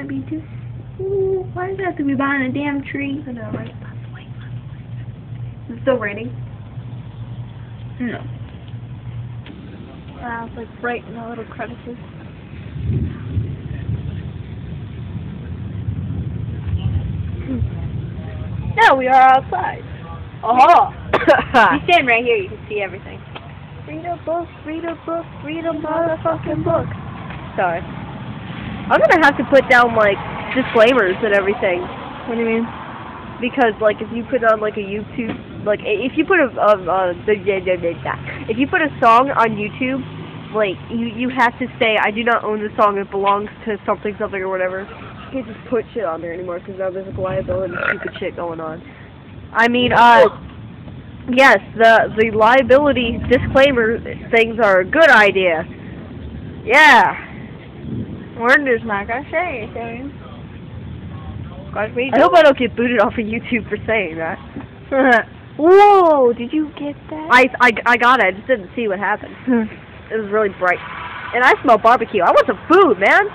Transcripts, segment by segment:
might be too... Ooh, why does it have to be behind a damn tree? I know, right? Is it still raining? No. Wow, it's like right in the little crevices. Now we are outside. Oh! You stand right here, you can see everything. Read a book, read a book, read a motherfucking book. Sorry. I'm gonna have to put down, like, disclaimers and everything. What do you mean? Because, like, if you put on, like, a YouTube, like, if you put if you put a song on YouTube, like, you have to say, I do not own the song, it belongs to something or whatever. You can't just put shit on there anymore, because now there's, like, liability stupid shit going on. I mean, yes, the liability disclaimer things are a good idea. Yeah. We're just not gonna say anything. I hope I don't get booted off of YouTube for saying that. Whoa, did you get that? I got it, I just didn't see what happened. It was really bright. And I smell barbecue. I want some food, man.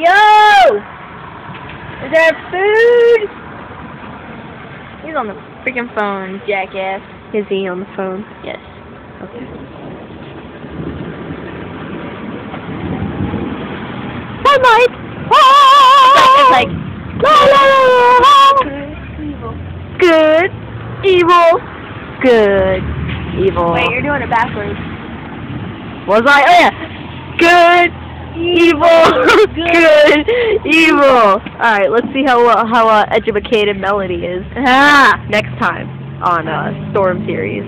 Yo! Is there food? He's on the freaking phone, jackass. Is he on the phone? Yes. Okay. Hi, Mike! It's like la, la, la, la. Good, evil, good, evil. Wait, you're doing it backwards. Was I? Oh yeah. Good, evil, good, evil. Alright, let's see how educated Melody is. Next time on Storm series.